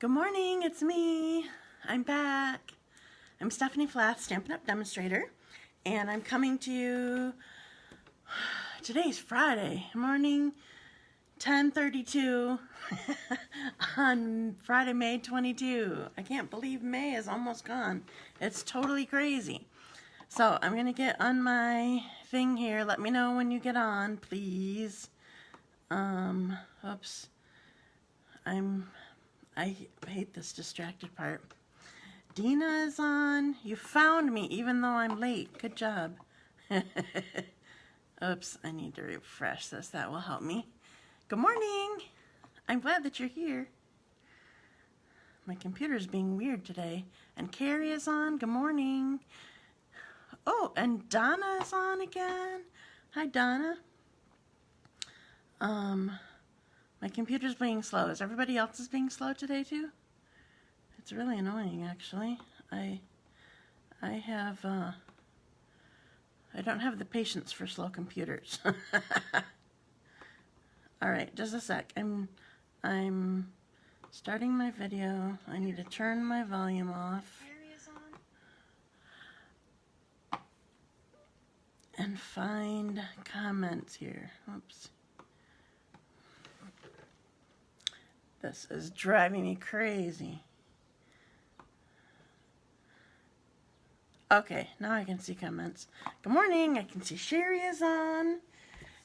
Good morning, it's me. I'm back. I'm Stephanie Flath, Stampin' Up! Demonstrator, and I'm coming to you, today's Friday morning, 10:32 on Friday, May 22. I can't believe May is almost gone. It's totally crazy. So I'm going to get on my thing here. Let me know when you get on, please. Oops. I hate this distracted part. Dina is on. You found me even though I'm late. Good job. Oops, I need to refresh this. That will help me. Good morning. I'm glad that you're here. My computer's being weird today. And Carrie is on. Good morning. Oh, and Donna is on again. Hi, Donna. My computer's being slow. Is everybody else's being slow today too? It's really annoying, actually. I don't have the patience for slow computers. All right, just a sec. I'm starting my video. I need to turn my volume off. And find comments here. Oops. This is driving me crazy. Okay, now I can see comments. Good morning. I can see Sherry is on.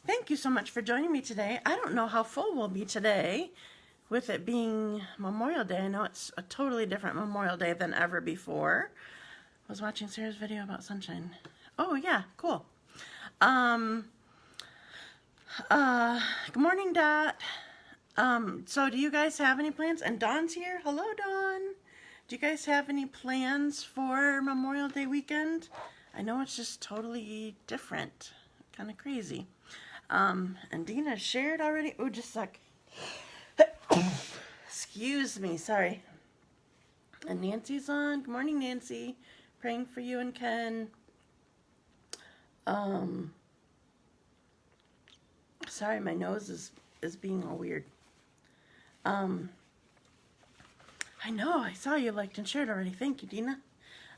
Thank you so much for joining me today. I don't know how full we'll be today with it being Memorial Day. I know it's a totally different Memorial Day than ever before. I was watching Sarah's video about sunshine. Oh yeah, cool. Good morning, Dot. So do you guys have any plans? And Dawn's here. Hello, Dawn. Do you guys have any plans for Memorial Day weekend? I know it's just totally different. Kind of crazy. And Dina shared already. Oh, just a sec. Excuse me. Sorry. And Nancy's on. Good morning, Nancy. Praying for you and Ken. Sorry, my nose is being all weird. I know, I saw you liked and shared already. Thank you, Dina.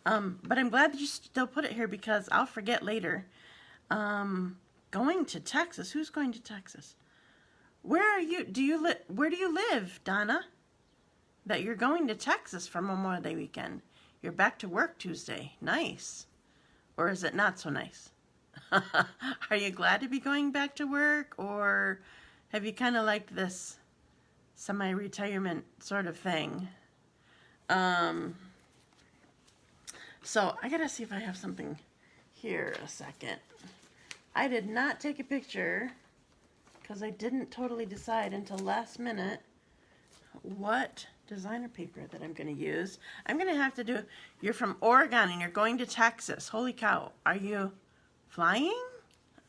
But I'm glad that you still put it here because I'll forget later. Going to Texas. Who's going to Texas? Where are you? Where do you live, Donna? That you're going to Texas for Memorial Day weekend. You're back to work Tuesday. Nice. Or is it not so nice? Are you glad to be going back to work, or have you kind of liked this semi-retirement sort of thing? So I gotta see if I have something here a second. I did not take a picture because I didn't totally decide until last minute what designer paper that I'm going to use. I'm going to have to do, you're from Oregon and you're going to Texas. Holy cow. Are you flying?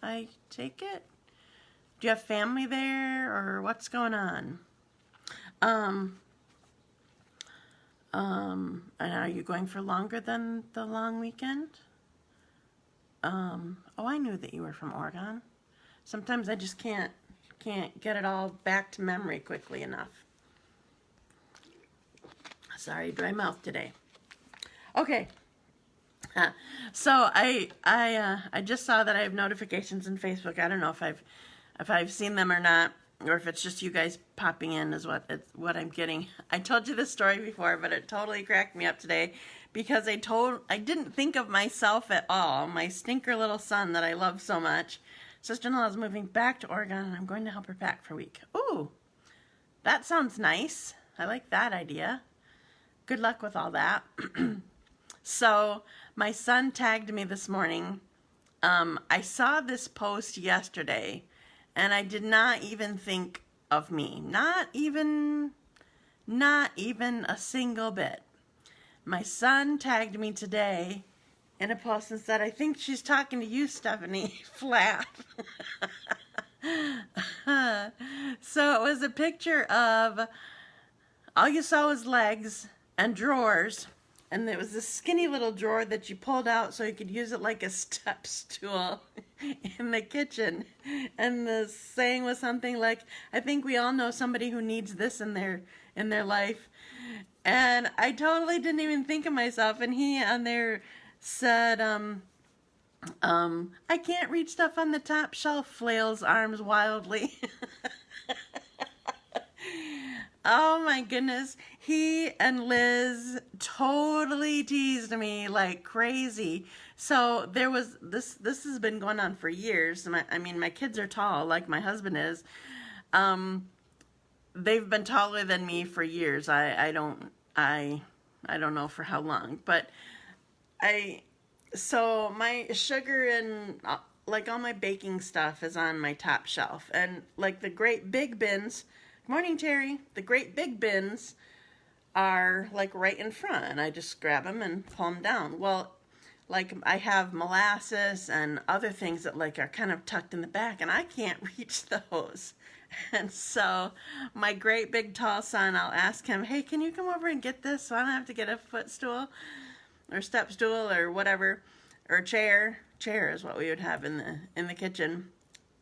I take it. Do you have family there, or what's going on? And are you going for longer than the long weekend? Oh, I knew that you were from Oregon. Sometimes I just can't get it all back to memory quickly enough. Sorry, dry mouth today. Okay. So I just saw that I have notifications in Facebook. I don't know if I've seen them or not, or if it's just you guys popping in is what I'm getting. I told you this story before, but it totally cracked me up today because I didn't think of myself at all. My stinker little son that I love so much. Sister-in-law is moving back to Oregon, and I'm going to help her pack for a week. Ooh, that sounds nice. I like that idea. Good luck with all that. So my son tagged me this morning. I saw this post yesterday, and I did not even think of me. Not even a single bit. My son tagged me today in a post and said, I think she's talking to you, Stephanie Flath. So it was a picture of, all you saw was legs and drawers, and there was this skinny little drawer that you pulled out so you could use it like a step stool in the kitchen. And the saying was something like, I think we all know somebody who needs this in their life. And I totally didn't even think of myself. And he on there said, I can't reach stuff on the top shelf, flails arms wildly. Oh my goodness. He and Liz totally teased me like crazy. So there was this has been going on for years. My kids are tall like my husband is. They've been taller than me for years. I don't know for how long, but so my sugar and like all my baking stuff is on my top shelf, and like the great big bins. Good morning, Terry. The great big bins are like right in front, and I just grab them and pull them down. Well, like I have molasses and other things that like are kind of tucked in the back, and I can't reach those. And so my great big tall son, I'll ask him, hey, can you come over and get this so I don't have to get a footstool or step stool or whatever, or a chair. Chair is what we would have in the kitchen.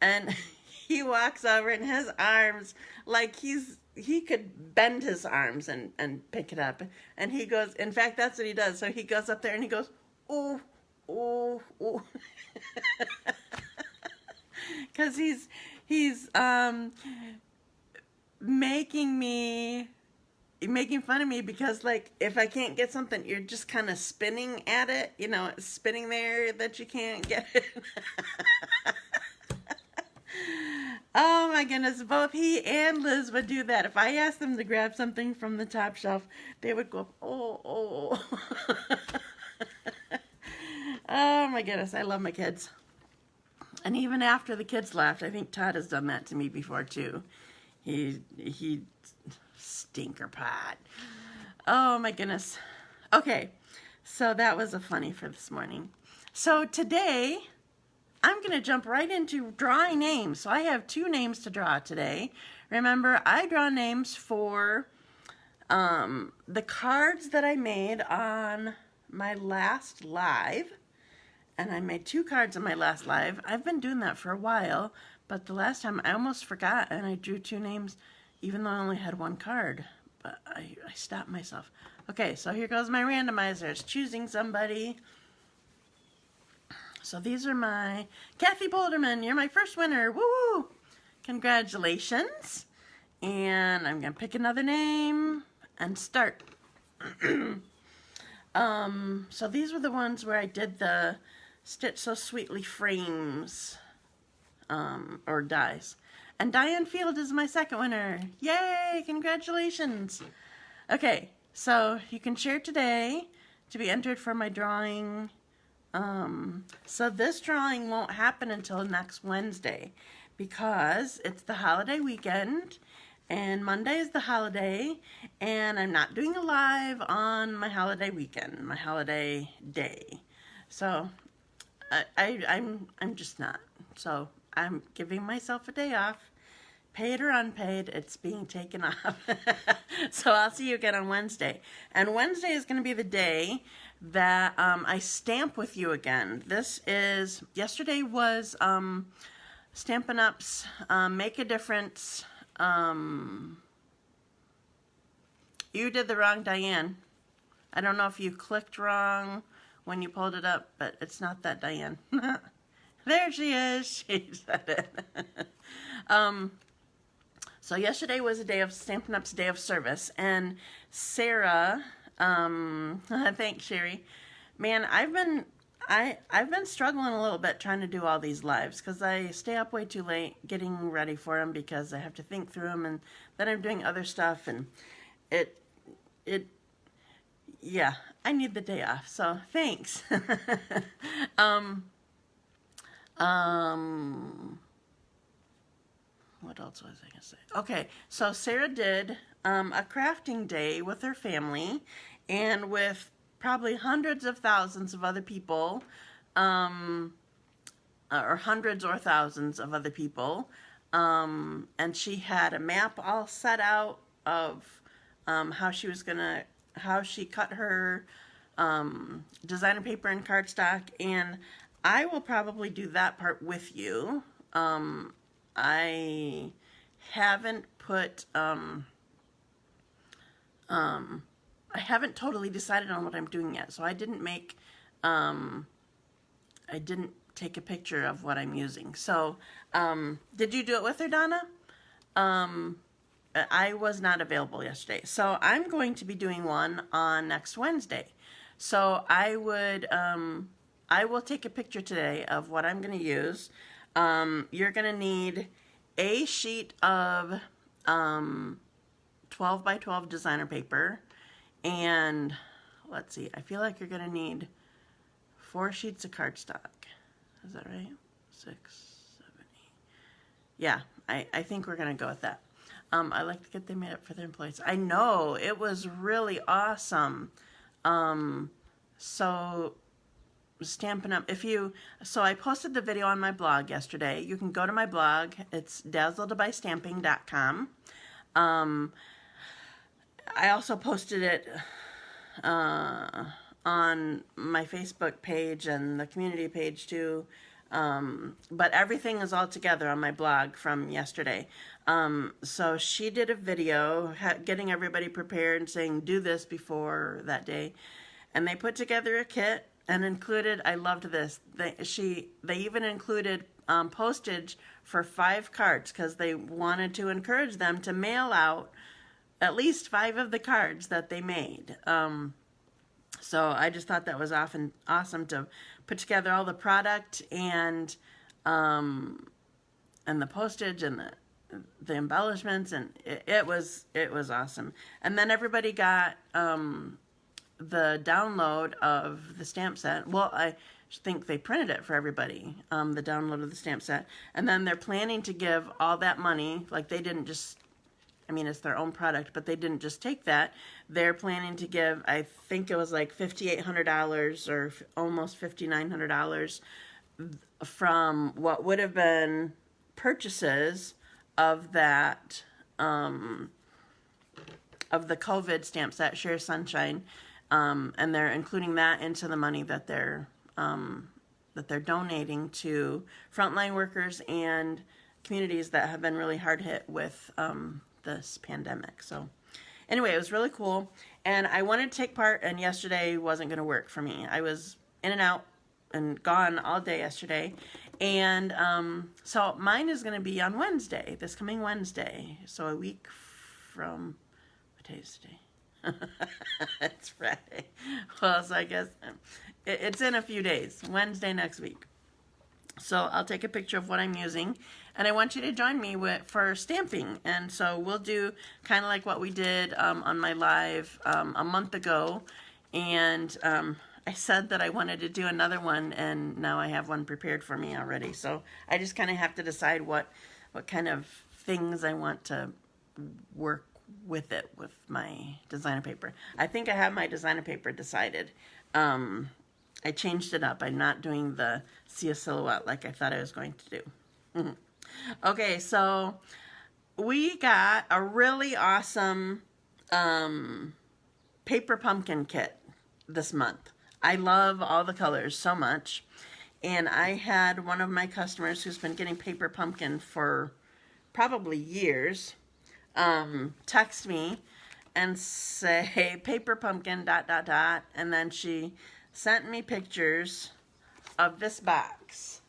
And he walks over, and his arms, like he could bend his arms and pick it up. And he goes, in fact, that's what he does. So he goes up there and he goes, oh, oh, oh. Because he's making fun of me because, like, if I can't get something, you're just kind of spinning at it, you know, it's spinning there that you can't get it. Oh my goodness, both he and Liz would do that. If I asked them to grab something from the top shelf, they would go, oh, oh. Oh my goodness, I love my kids. And even after the kids left, I think Todd has done that to me before too. He stinker pot. Oh my goodness. Okay, so that was a funny for this morning. So today, I'm going to jump right into drawing names. So I have 2 names to draw today. Remember, I draw names for the cards that I made on my last live. And I made 2 cards on my last live. I've been doing that for a while, but the last time I almost forgot and I drew 2 names even though I only had 1 card. But I stopped myself. Okay, so here goes my randomizers. Choosing somebody. So these are my... Kathy Boulderman, you're my first winner. Woo! Congratulations. And I'm going to pick another name and start. So these were the ones where I did the Stitch So Sweetly frames, or dies. And Diane Field is my second winner. Yay! Congratulations. Okay, so you can share today to be entered for my drawing. So this drawing won't happen until next Wednesday because it's the holiday weekend and Monday is the holiday and I'm not doing a live on my holiday weekend, my holiday day. So I'm just not. So I'm giving myself a day off. Paid or unpaid, it's being taken off. So I'll see you again on Wednesday. And Wednesday is going to be the day that I stamp with you again. Yesterday was Stampin' Up's Make a Difference. You did the wrong Diane. I don't know if you clicked wrong when you pulled it up, but it's not that Diane. There she is. She said it. So yesterday was a day of Stampin' Up's Day of Service, and Sarah, thanks Sherry. Man, I've been struggling a little bit trying to do all these lives because I stay up way too late getting ready for them because I have to think through them, and then I'm doing other stuff, and yeah, I need the day off. So thanks. What else was I going to say? Okay, so Sarah did a crafting day with her family and with probably hundreds of thousands of other people, or hundreds or thousands of other people, and she had a map all set out of how she cut her designer paper and cardstock, and I will probably do that part with you. I haven't put, I haven't totally decided on what I'm doing yet, so I didn't make, I didn't take a picture of what I'm using. So, did you do it with her, Donna? I was not available yesterday, so I'm going to be doing one on next Wednesday. So I will take a picture today of what I'm going to use. You're going to need a sheet of 12 by 12 designer paper, and let's see, I feel like you're going to need 4 sheets of cardstock. Is that right? 6, 7, 8. Yeah, I think we're going to go with that. I like to get them made up for their employees. I know, it was really awesome. So Stampin' Up, so I posted the video on my blog yesterday. You can go to my blog. It's dazzledbystamping.com. I also posted it on my Facebook page and the community page too. But everything is all together on my blog from yesterday. So she did a video getting everybody prepared and saying do this before that day. And they put together a kit and included, I loved this, they even included postage for 5 cards because they wanted to encourage them to mail out at least 5 of the cards that they made. So I just thought that was awesome to put together all the product and the postage and the embellishments, and it was awesome. And then everybody got the download of the stamp set. Well, I think they printed it for everybody, the download of the stamp set. And then they're planning to give all that money, like they didn't just, I mean, it's their own product, but they didn't just take that. They're planning to give, I think it was like $5,800 or almost $5,900 from what would have been purchases of that, of the COVID stamp set, Share Sunshine, and they're including that into the money that they're donating to frontline workers and communities that have been really hard hit with this pandemic. So anyway, it was really cool, and I wanted to take part, and yesterday wasn't going to work for me. I was in and out and gone all day yesterday, and so mine is going to be on Wednesday, this coming Wednesday, so a week from, what day is today? It's Friday. Well, so I guess it's in a few days, Wednesday next week. So I'll take a picture of what I'm using, and I want you to join me for stamping. And so we'll do kind of like what we did on my live a month ago, and I said that I wanted to do another one, and now I have one prepared for me already. So I just kind of have to decide what kind of things I want to work with it, with my designer paper. I think I have my designer paper decided. I changed it up. I'm not doing the see a silhouette like I thought I was going to do. Okay, so we got a really awesome paper pumpkin kit this month. I love all the colors so much, and I had one of my customers who's been getting paper pumpkin for probably years text me and say paper pumpkin ... and then she sent me pictures of this box.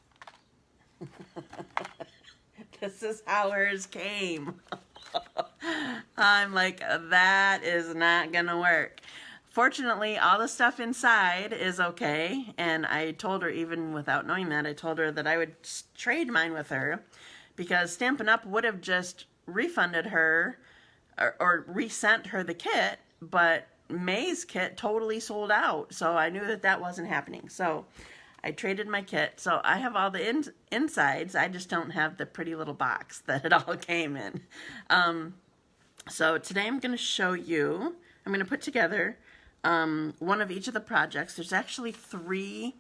This is how hers came. I'm like, that is not gonna work. Fortunately, all the stuff inside is okay, and I told her, even without knowing that, I told her that I would trade mine with her, because Stampin' Up! Would have just refunded her or resent her the kit, but May's kit totally sold out, so I knew that wasn't happening. So I traded my kit. So I have all the insides, I just don't have the pretty little box that it all came in. So today I'm going to show you, I'm going to put together one of each of the projects. There's actually 3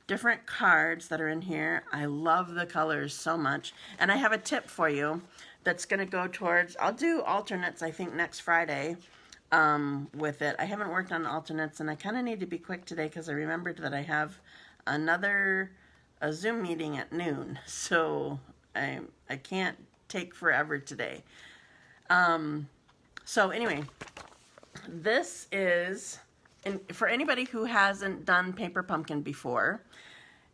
different cards that are in here. I love the colors so much, and I have a tip for you that's going to go towards, I'll do alternates I think next Friday, with it. I haven't worked on alternates, and I kind of need to be quick today because I remembered that I have a Zoom meeting at noon, so I can't take forever today. So anyway, this is, and for anybody who hasn't done paper pumpkin before,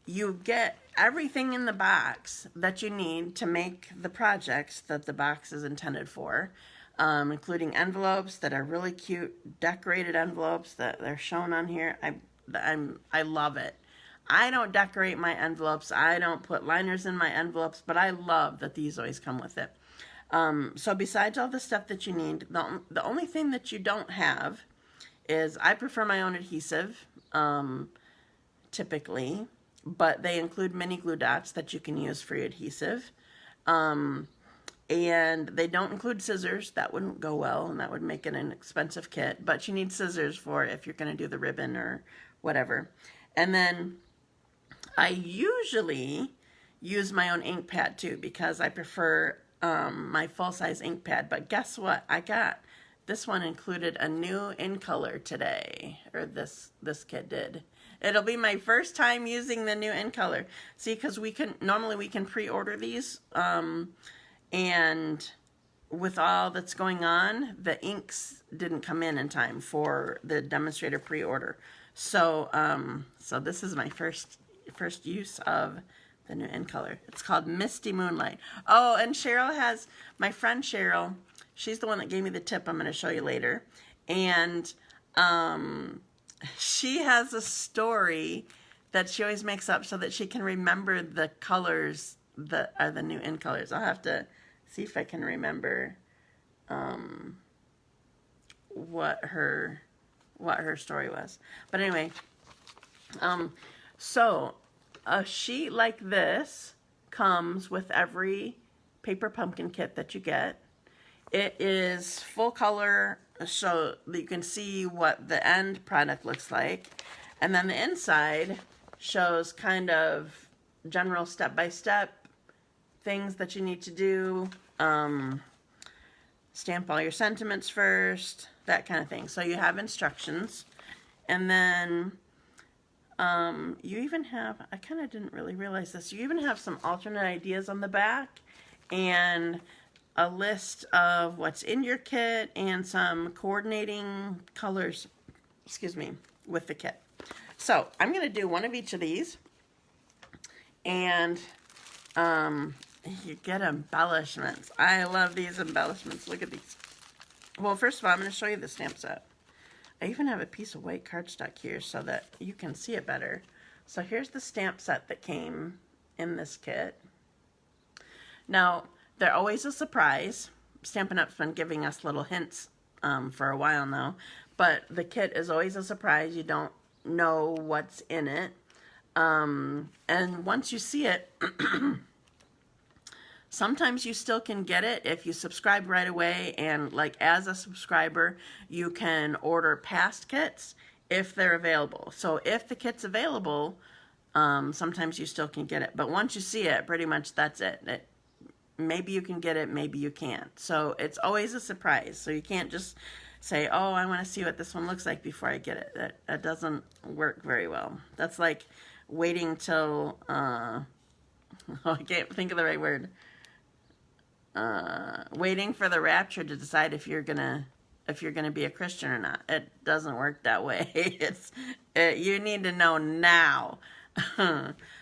you get everything in the box that you need to make the projects that the box is intended for, including envelopes that are really cute, decorated envelopes that they're shown on here. I love it. I don't decorate my envelopes. I don't put liners in my envelopes, but I love that these always come with it. So besides all the stuff that you need, the only thing that you don't have is, I prefer my own adhesive, typically, but they include mini glue dots that you can use for your adhesive. And they don't include scissors. That wouldn't go well, and that would make it an expensive kit, but you need scissors for if you're going to do the ribbon or whatever. And then I usually use my own ink pad too, because I prefer my full-size ink pad. But guess what? I got this one included a new in color today, or this kit did. It'll be my first time using the new in color. See, because normally we can pre-order these, and with all that's going on, the inks didn't come in time for the demonstrator pre-order. So so this is my first use of the new in color. It's called Misty Moonlight. Oh, and my friend Cheryl, she's the one that gave me the tip I'm going to show you later. And she has a story that she always makes up so that she can remember the colors that are the new in colors. I'll have to see if I can remember what her story was. But anyway, so a sheet like this comes with every paper pumpkin kit that you get. It is full color, so that you can see what the end product looks like. And then the inside shows kind of general step-by-step things that you need to do. Stamp all your sentiments first, that kind of thing. So you have instructions. And then you even have, I kind of didn't really realize this, you even have some alternate ideas on the back, and a list of what's in your kit, and some coordinating colors, with the kit. So I'm going to do one of each of these, and you get embellishments. I love these embellishments. Look at these. Well, first of all, I'm going to show you the stamp set. I even have a piece of white cardstock here so that you can see it better. So here's the stamp set that came in this kit. Now, they're always a surprise. Stampin' Up's been giving us little hints for a while now, but the kit is always a surprise. You don't know what's in it. And once you see it, sometimes you still can get it if you subscribe right away, and like as a subscriber, you can order past kits if they're available. So if the kit's available, sometimes you still can get it. But once you see it, pretty much that's it. Maybe you can get it, maybe you can't. So it's always a surprise. So you can't just say, oh, I want to see what this one looks like before I get it. That doesn't work very well. That's like waiting till, I can't think of the right word. Waiting for the rapture to decide if you're gonna be a Christian or not. It doesn't work that way. You need to know now.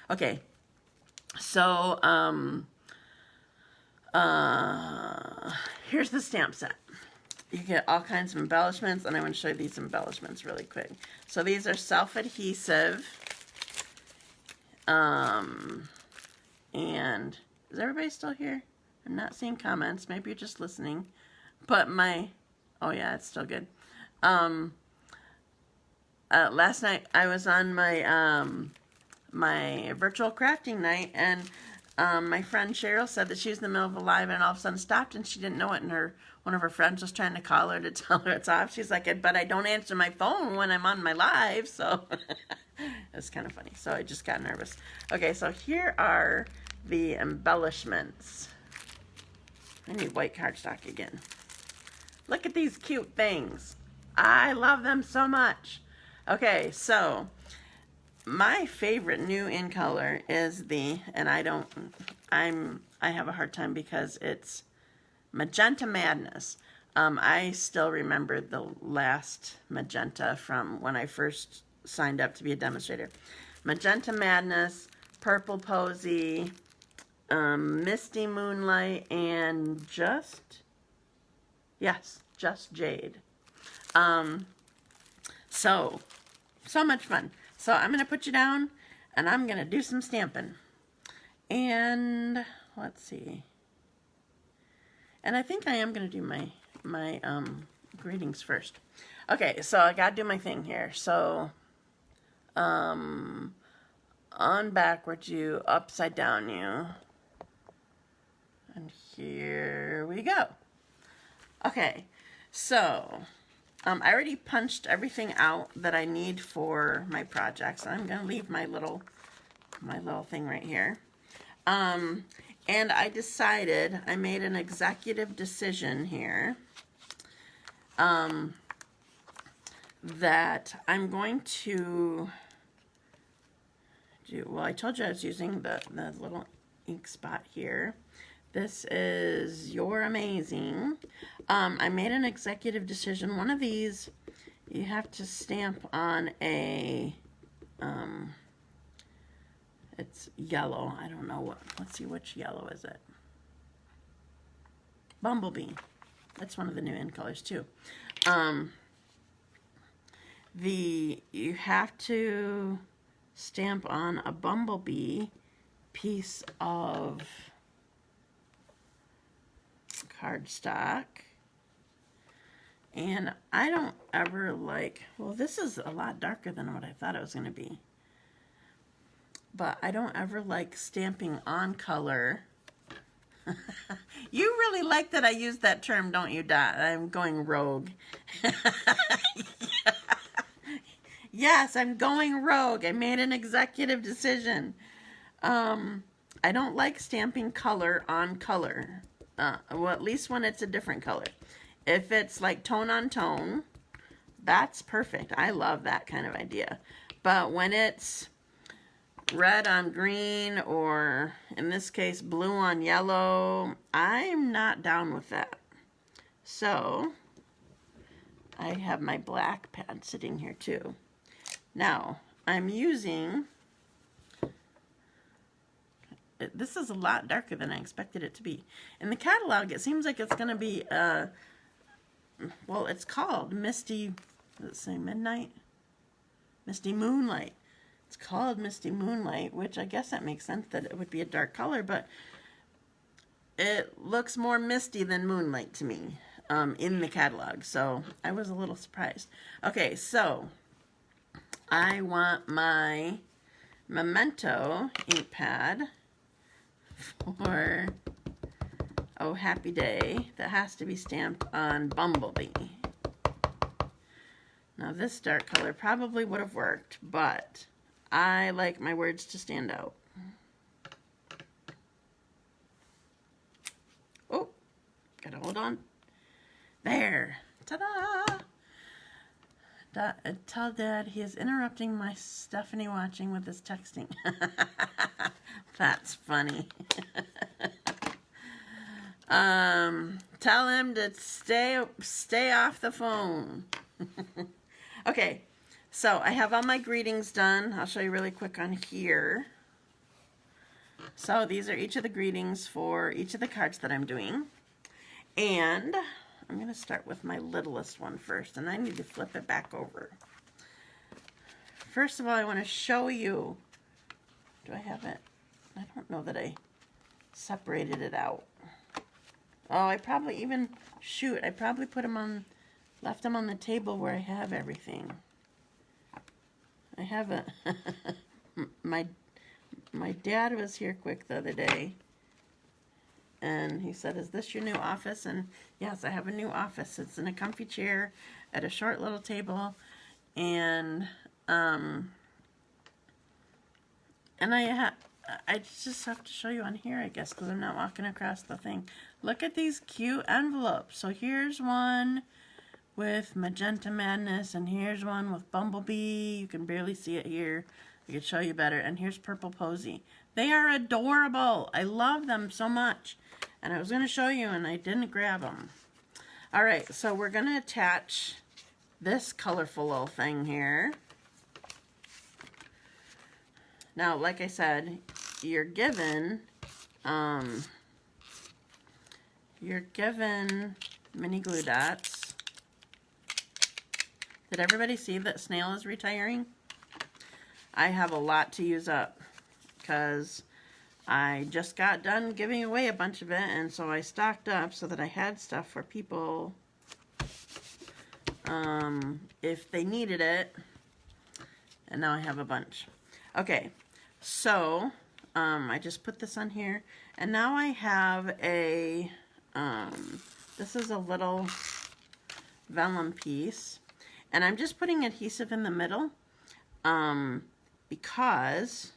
Okay, so here's the stamp set. You get all kinds of embellishments, and I want to show you these embellishments really quick. So these are self-adhesive, and is everybody still here? I'm not seeing comments. Maybe you're just listening. But oh yeah, it's still good. Last night I was on my my virtual crafting night, and my friend Cheryl said that she was in the middle of a live and all of a sudden stopped, and she didn't know it, and one of her friends was trying to call her to tell her it's off. She's like, but I don't answer my phone when I'm on my live, so it's kind of funny. So I just got nervous. Okay, so here are the embellishments. I need white cardstock again. Look at these cute things. I love them so much. Okay, so my favorite new in color is I have a hard time because it's Magenta Madness. I still remember the last magenta from when I first signed up to be a demonstrator. Magenta Madness, Purple Posy, Misty Moonlight, and Just Jade. So much fun. So I'm going to put you down, and I'm going to do some stamping. And let's see. And I think I am going to do my greetings first. Okay, so I got to do my thing here. So on backwards you, upside down you. And here we go. Okay, so I already punched everything out that I need for my project. So I'm going to leave my little thing right here. And I decided, I made an executive decision here, that I'm going to do, well, I told you I was using the little ink spot here. This is You're Amazing. I made an executive decision. One of these, you have to stamp on a, it's yellow. I don't know what. Let's see, which yellow is it? Bumblebee. That's one of the new in colors too. You have to stamp on a bumblebee piece of cardstock. And I don't ever like, well, this is a lot darker than what I thought it was going to be. But I don't ever like stamping on color. You really like that I use that term, don't you, Dot? I'm going rogue. Yes, I'm going rogue. I made an executive decision. I don't like stamping color on color. Well, at least when it's a different color. If it's like tone on tone, that's perfect. I love that kind of idea. But when it's red on green, or in this case blue on yellow, I'm not down with that. So I have my black pad sitting here too. Now I'm using, this is a lot darker than I expected it to be. In the catalog it seems like it's going to be well, it's called Misty, does it say Midnight? Misty Moonlight. It's called Misty Moonlight, which I guess that makes sense that it would be a dark color, but it looks more misty than moonlight to me in the catalog, so I was a little surprised. Okay, so I want my Memento ink pad for Oh Happy Day that has to be stamped on Bumblebee. Now this dark color probably would have worked, but I like my words to stand out. Oh, gotta hold on. There. Ta-da! Tell Dad he is interrupting my Stephanie watching with his texting. That's funny. Tell him to stay off the phone. Okay. So I have all my greetings done. I'll show you really quick on here. So these are each of the greetings for each of the cards that I'm doing. And I'm going to start with my littlest one first, and I need to flip it back over. First of all, I want to show you, do I have it? I don't know that I separated it out. Oh, I probably even, shoot, I probably put them on, left them on the table where I have everything. I have a, my dad was here quick the other day, and he said, is this your new office? And yes, I have a new office. It's in a comfy chair at a short little table, and I just have to show you on here, I guess, because I'm not walking across the thing. Look at these cute envelopes. So here's one with Magenta Madness, and here's one with Bumblebee. You can barely see it here. I could show you better. And here's Purple Posy. They are adorable. I love them so much. And I was going to show you, and I didn't grab them. All right, so we're going to attach this colorful little thing here. Now, like I said, you're given mini glue dots. Did everybody see that Snail is retiring? I have a lot to use up because I just got done giving away a bunch of it, and so I stocked up so that I had stuff for people if they needed it, and now I have a bunch. Okay, so I just put this on here, and now I have a this is a little vellum piece, and I'm just putting adhesive in the middle because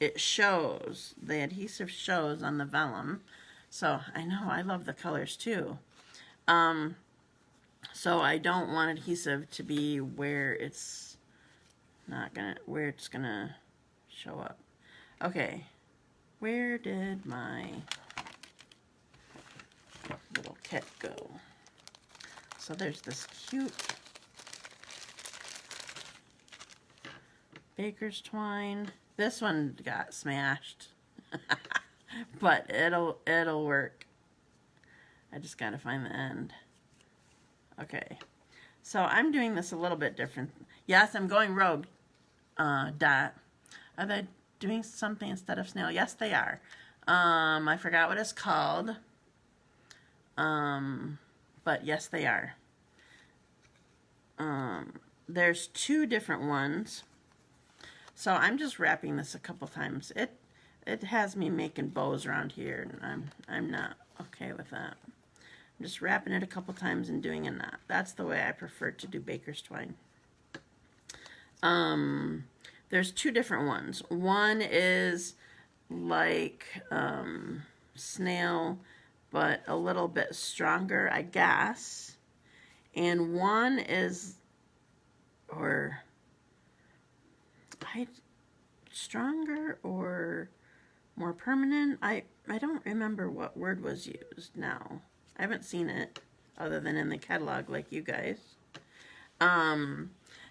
it shows, the adhesive shows on the vellum. So I know I love the colors too. So I don't want adhesive to be where it's not gonna, where it's gonna show up. Okay, where did my little kit go? So there's this cute baker's twine. This one got smashed, but it'll work. I just gotta find the end. Okay, so I'm doing this a little bit different. Yes, I'm going rogue. Dot. Are they doing something instead of snail? Yes, they are. I forgot what it's called. But yes, they are. There's two different ones. So I'm just wrapping this a couple times. It has me making bows around here, and I'm not okay with that. I'm just wrapping it a couple times and doing a knot. That's the way I prefer to do baker's twine. There's two different ones. One is like snail, but a little bit stronger, I guess. And one is, stronger or more permanent. I don't remember what word was used now. I haven't seen it other than in the catalog like you guys. And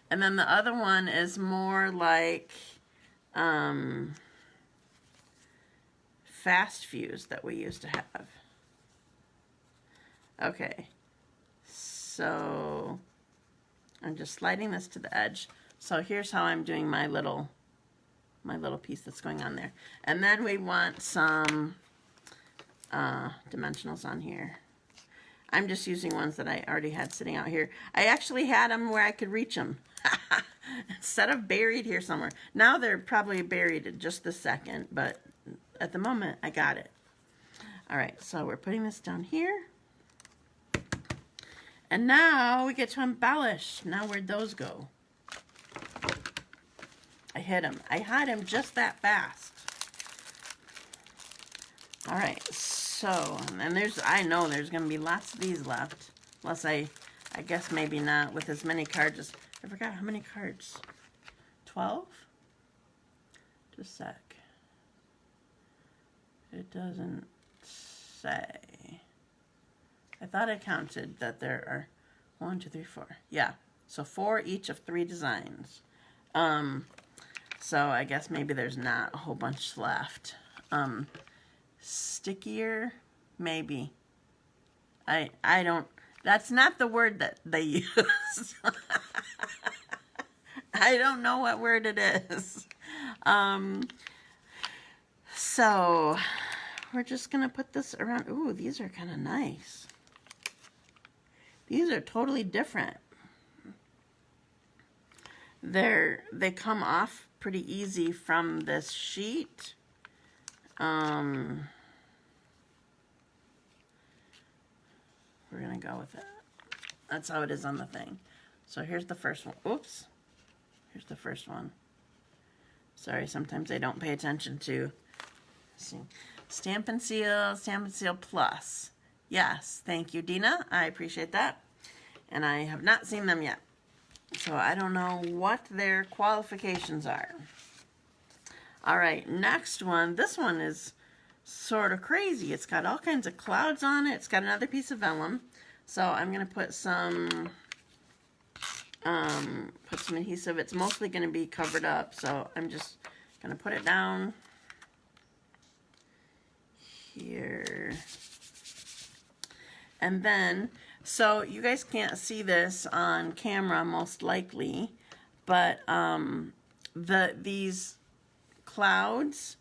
then the other one is more like fast fuse that we used to have. Okay, so I'm just sliding this to the edge. So here's how I'm doing my little piece that's going on there. And then we want some dimensionals on here. I'm just using ones that I already had sitting out here. I actually had them where I could reach them. Instead of buried here somewhere. Now they're probably buried at just this second, but at the moment I got it. Alright, so we're putting this down here. And now we get to embellish. Now where'd those go? I hit them. I had them just that fast. Alright, so, and I know there's going to be lots of these left. Unless I guess maybe not with as many cards as, I forgot how many cards. 12? Just a sec. It doesn't say. I thought I counted that there are 1, 2, 3, 4. Yeah, so 4 each of 3 designs. So I guess maybe there's not a whole bunch left. Stickier, maybe. I don't, that's not the word that they use. I don't know what word it is. So we're just gonna put this around. Ooh, these are kind of nice. These are totally different. They come off pretty easy from this sheet. We're gonna go with it. That's how it is on the thing. So here's the first one. Oops. Here's the first one. Sorry, sometimes I don't pay attention to. See. Stamp and Seal Plus. Yes, thank you, Dina. I appreciate that. and I have not seen them yet. So I don't know what their qualifications are. All right, next one. This one is sort of crazy. It's got all kinds of clouds on it. It's got another piece of vellum. So I'm going to put some adhesive. It's mostly going to be covered up, so I'm just going to put it down here. And then, so you guys can't see this on camera most likely, but these clouds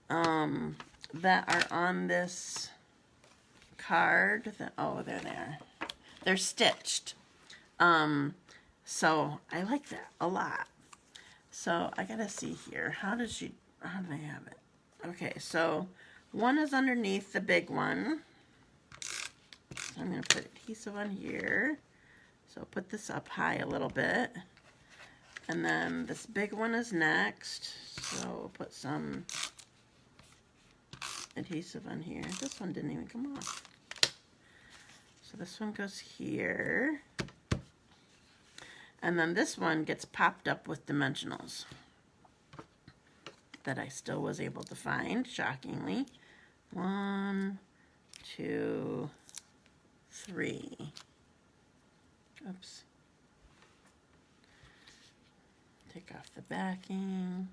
that are on this card, they're there. They're stitched. So I like that a lot. So I gotta see here. How do they have it? Okay, so one is underneath the big one. So I'm gonna put adhesive on here. So put this up high a little bit. And then this big one is next. So we'll put some adhesive on here. This one didn't even come off. So this one goes here. And then this one gets popped up with dimensionals that I still was able to find, shockingly. 1, 2, 3. Oops. Take off the backing.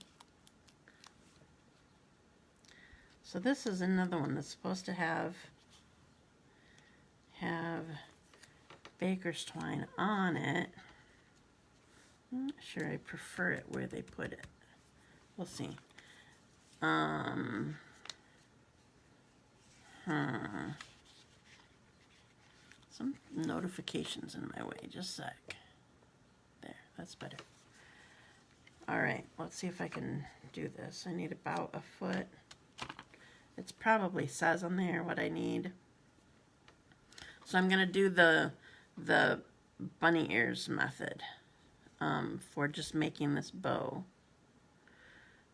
So this is another one that's supposed to have baker's twine on it. I'm not sure I prefer it where they put it. We'll see. Some notifications in my way. Just a sec. There, that's better. Alright, let's see if I can do this. I need about a foot. It probably says on there what I need. So I'm going to do the bunny ears method for just making this bow.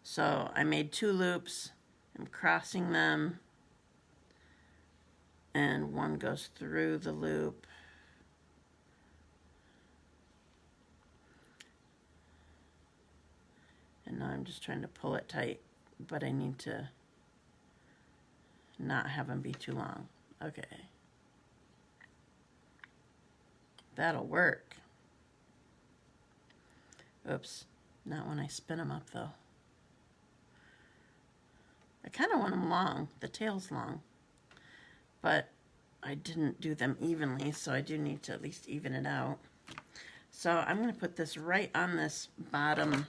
So I made 2 loops. I'm crossing them. And one goes through the loop. And now I'm just trying to pull it tight, but I need to not have them be too long. Okay. That'll work. Oops, not when I spin them up though. I kind of want them long, the tail's long, but I didn't do them evenly, so I do need to at least even it out. So I'm going to put this right on this bottom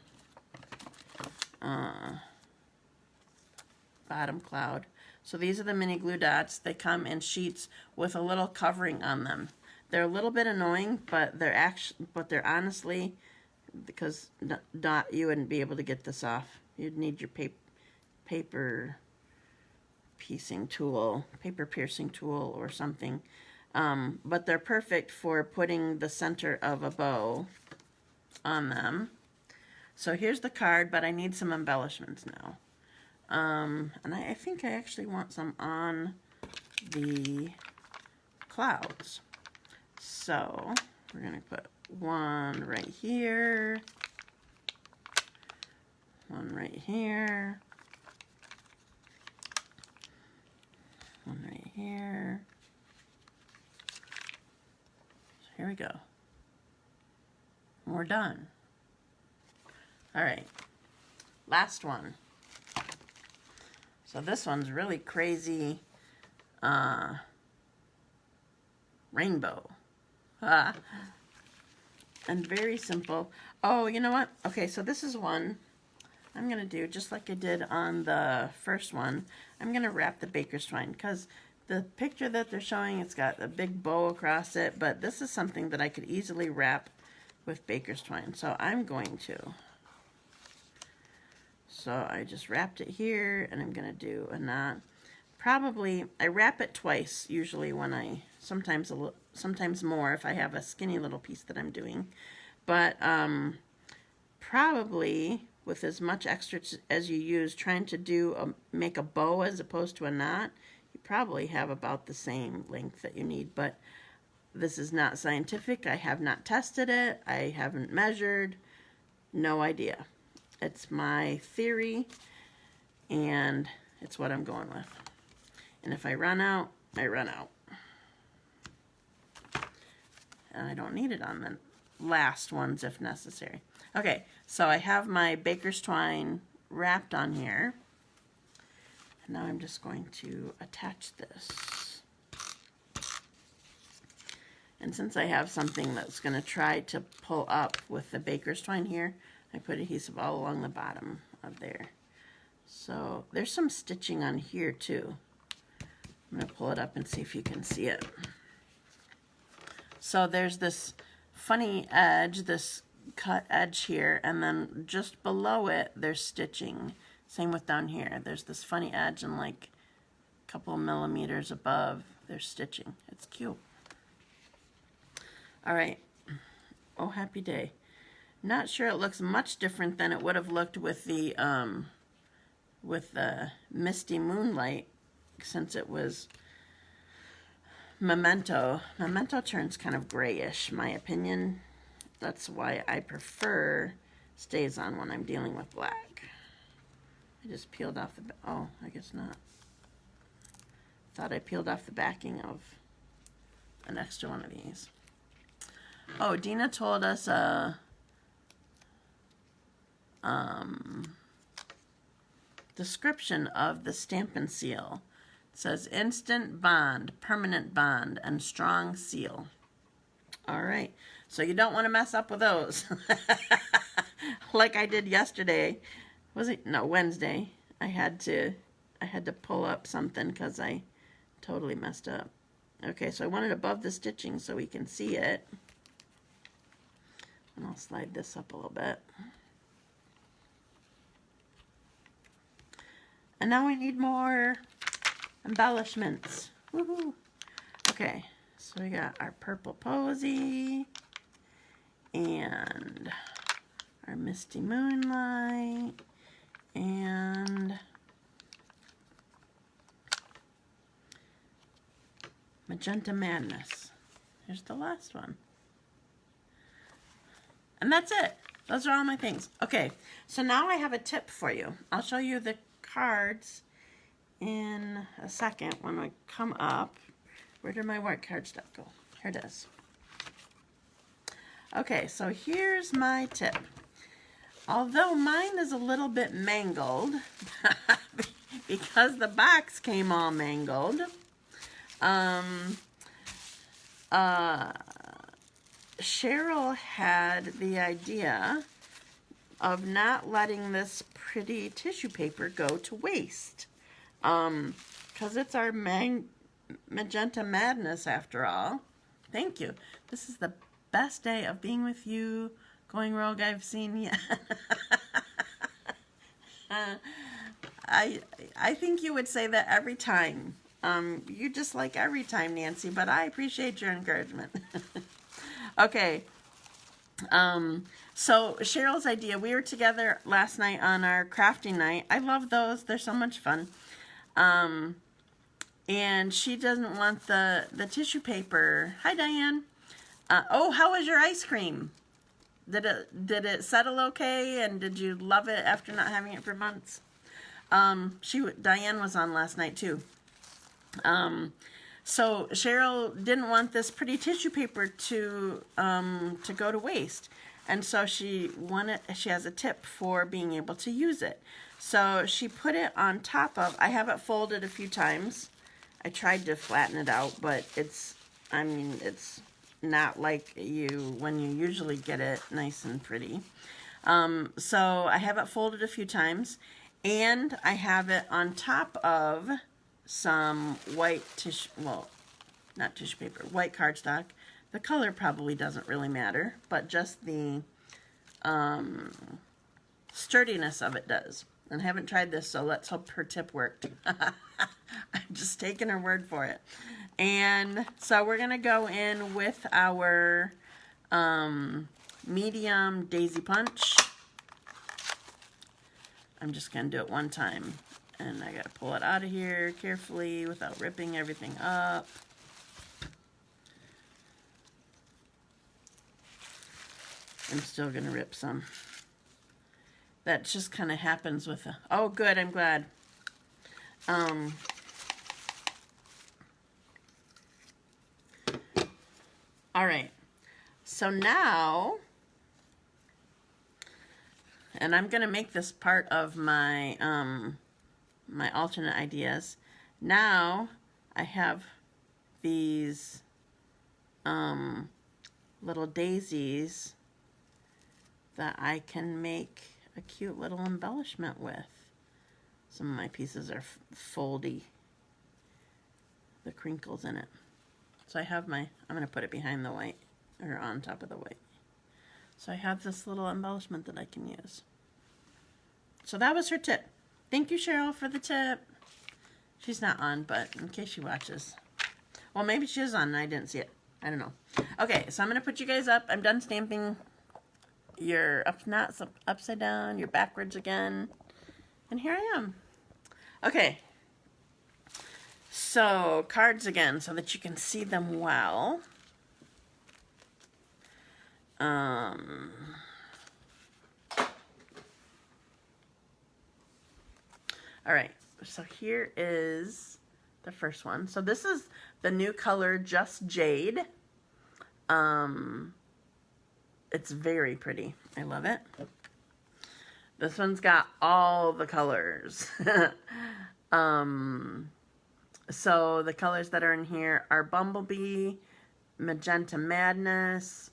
cloud. So these are the mini glue dots. They come in sheets with a little covering on them. They're a little bit annoying, but they're honestly, because you wouldn't be able to get this off. You'd need your paper piercing tool or something. But they're perfect for putting the center of a bow on them. So here's the card, but I need some embellishments now. And I think I actually want some on the clouds. So we're going to put one right here, one right here, one right here. So here we go. We're done. All right, last one. So this one's really crazy rainbow. And very simple. Oh, you know what? Okay, so this is one I'm going to do just like I did on the first one. I'm going to wrap the baker's twine because the picture that they're showing, it's got a big bow across it, but this is something that I could easily wrap with baker's twine. So I'm going to. So I just wrapped it here, and I'm going to do a knot. Probably, I wrap it twice, usually when sometimes more if I have a skinny little piece that I'm doing. But probably with as much extra as you use, trying to make a bow as opposed to a knot, you probably have about the same length that you need. But This is not scientific. I have not tested it. I haven't measured. No idea. It's my theory, and it's what I'm going with. And if I run out, I run out. And I don't need it on the last ones if necessary. Okay, so I have my baker's twine wrapped on here. And now I'm just going to attach this. And since I have something that's going to try to pull up with the baker's twine here, I put adhesive all along the bottom of there. So there's some stitching on here too. I'm going to pull it up and see if you can see it. So there's this funny edge, this cut edge here, and then just below it there's stitching. Same with down here. There's this funny edge, and like a couple millimeters above there's stitching. It's cute. All right. Oh, happy day. Not sure it looks much different than it would have looked with the Misty Moonlight, since it was Memento. Memento turns kind of grayish, my opinion. That's why I prefer stays on when I'm dealing with black. I just peeled off the, oh, I guess not. Thought I peeled off the backing of an extra one of these. Oh, Dina told us description of the Stampin' Seal. It says instant bond, permanent bond, and strong seal. All right, so you don't want to mess up with those. Like I did yesterday. Was it? No, Wednesday. I had to pull up something because I totally messed up. Okay, so I want it above the stitching so we can see it. And I'll slide this up a little bit. And now we need more embellishments. Woohoo! Okay, so we got our purple posy and our Misty Moonlight and Magenta Madness. Here's the last one. And that's it. Those are all my things. Okay, so now I have a tip for you. I'll show you the cards in a second when I come up. Where did my white card stuff go? Here it is. Okay, so here's my tip. Although mine is a little bit mangled, because the box came all mangled, Cheryl had the idea of not letting this pretty tissue paper go to waste. Because it's our Magenta Madness after all. Thank you. This is the best day of being with you, going rogue I've seen yet. I think you would say that every time. You just like every time, Nancy, but I appreciate your encouragement. Okay. So Cheryl's idea, we were together last night on our crafting night. I love those. They're so much fun. And she doesn't want the tissue paper. Hi, Diane. Oh, how was your ice cream? Did it settle okay? And did you love it after not having it for months? Diane was on last night too. So Cheryl didn't want this pretty tissue paper to go to waste. And so she has a tip for being able to use it. So she put it on top of, I have it folded a few times. I tried to flatten it out, but it's not like when you usually get it nice and pretty. So I have it folded a few times, and I have it on top of some white tissue, well, not tissue paper, white cardstock. The color probably doesn't really matter, but just the sturdiness of it does. And I haven't tried this, so let's hope her tip worked. I'm just taking her word for it. And so we're going to go in with our medium daisy punch. I'm just going to do it one time. And I got to pull it out of here carefully without ripping everything up. I'm still going to rip some. That just kind of happens with a... Oh, good. I'm glad. All right. So now... And I'm going to make this part of my my alternate ideas. Now I have these little daisies that I can make a cute little embellishment with. Some of my pieces are foldy, the crinkles in it. So I have my, I'm going to put it behind the white, or on top of the white. So I have this little embellishment that I can use. So that was her tip. Thank you, Cheryl, for the tip. She's not on, but in case she watches. Well, maybe she is on and I didn't see it. I don't know. Okay, so I'm going to put you guys up. I'm done stamping. You're not upside down. You're backwards again. And here I am. Okay. So, cards again so that you can see them well. All right. So here is the first one. So this is the new color, Just Jade. It's very pretty. I love it. This one's got all the colors. So the colors that are in here are Bumblebee, Magenta Madness,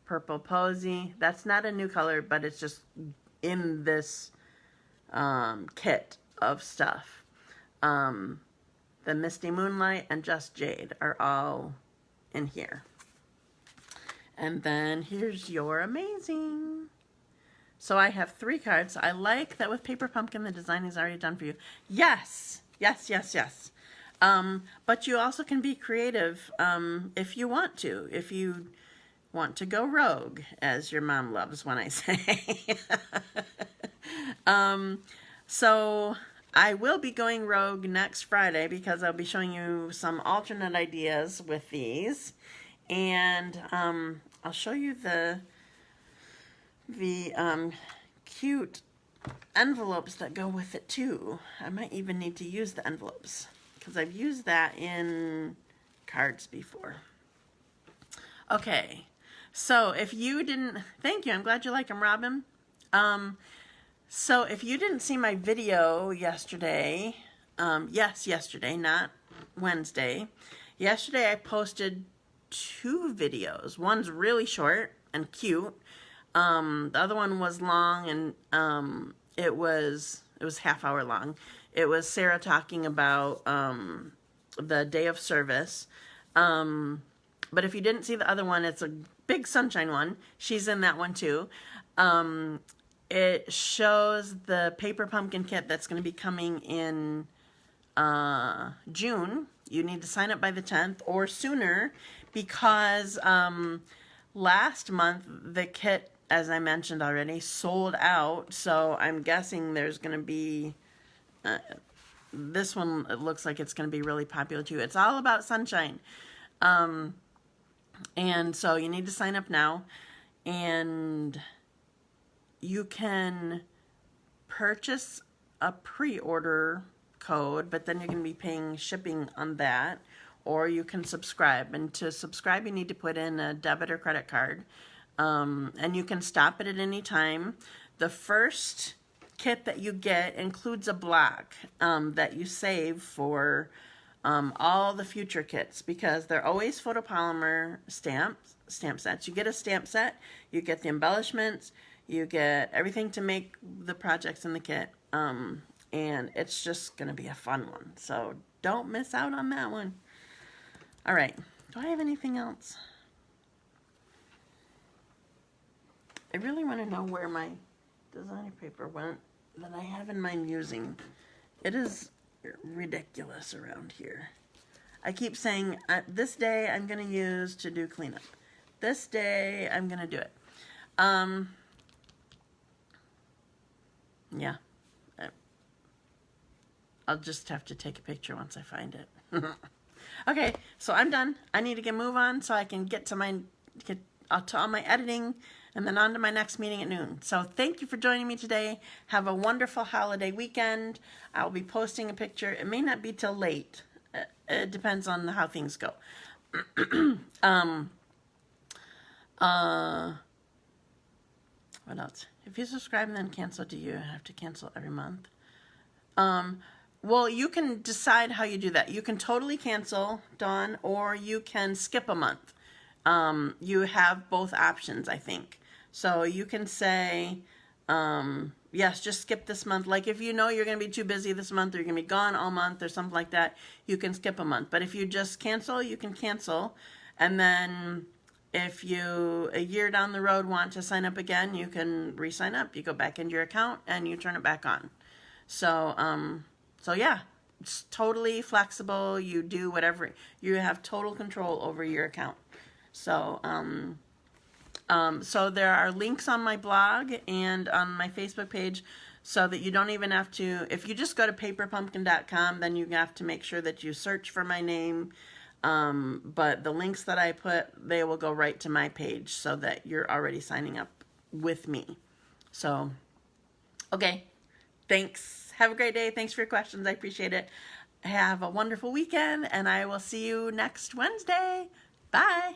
Purple Posy. That's not a new color, but it's just in this kit of stuff. The Misty Moonlight and Just Jade are all in here. And then here's Your Amazing. So I have 3 cards. I like that with Paper Pumpkin, the design is already done for you. Yes, yes, yes, yes. But you also can be creative if you want to. If you want to go rogue, as your mom loves when I say. So I will be going rogue next Friday because I'll be showing you some alternate ideas with these. And I'll show you the cute envelopes that go with it too. I might even need to use the envelopes because I've used that in cards before. Okay, so if you didn't, thank you, I'm glad you like them, Robin. So if you didn't see my video yesterday, yes, yesterday, not Wednesday. Yesterday I posted 2 videos. One's really short and cute. The other one was long and it was half-hour long. It was Sarah talking about the day of service. But if you didn't see the other one, it's a big sunshine one. She's in that one too. It shows the Paper Pumpkin kit that's going to be coming in June. You need to sign up by the 10th or sooner because last month the kit, as I mentioned already, sold out. So I'm guessing there's going to be, this one, it looks like it's going to be really popular too. It's all about sunshine. And so you need to sign up now. And you can purchase a pre-order code, but then you're going to be paying shipping on that. Or you can subscribe. And to subscribe, you need to put in a debit or credit card. And you can stop it at any time. The first kit that you get includes a block that you save for all the future kits because they're always photopolymer stamp sets. You get a stamp set, you get the embellishments, you get everything to make the projects in the kit. And it's just going to be a fun one. So don't miss out on that one. All right. Do I have anything else? I really want to know where my designer paper went that I have in mind using. It is ridiculous around here. I keep saying, this day I'm going to use to do cleanup. This day I'm going to do it. Yeah. I'll just have to take a picture once I find it. Okay, so I'm done. I need to move on so I can get to my get to all my editing, and then on to my next meeting at noon. So thank you for joining me today. Have a wonderful holiday weekend. I'll be posting a picture. It may not be till late. It depends on how things go. What else? If you subscribe and then cancel, do you have to cancel every month? Well, you can decide how you do that. You can totally cancel, Dawn, or you can skip a month. You have both options, I think. So you can say, yes, just skip this month. Like if you know you're going to be too busy this month, or you're going to be gone all month or something like that, you can skip a month. But if you just cancel, you can cancel. And then if you, a year down the road, want to sign up again, you can re-sign up. You go back into your account and you turn it back on. So, so yeah, it's totally flexible. You do whatever. You have total control over your account. So, so there are links on my blog and on my Facebook page so that you don't even have to, if you just go to paperpumpkin.com, then you have to make sure that you search for my name. But the links that I put, they will go right to my page so that you're already signing up with me. So, okay. Thanks. Have a great day. Thanks for your questions. I appreciate it. Have a wonderful weekend, and I will see you next Wednesday. Bye.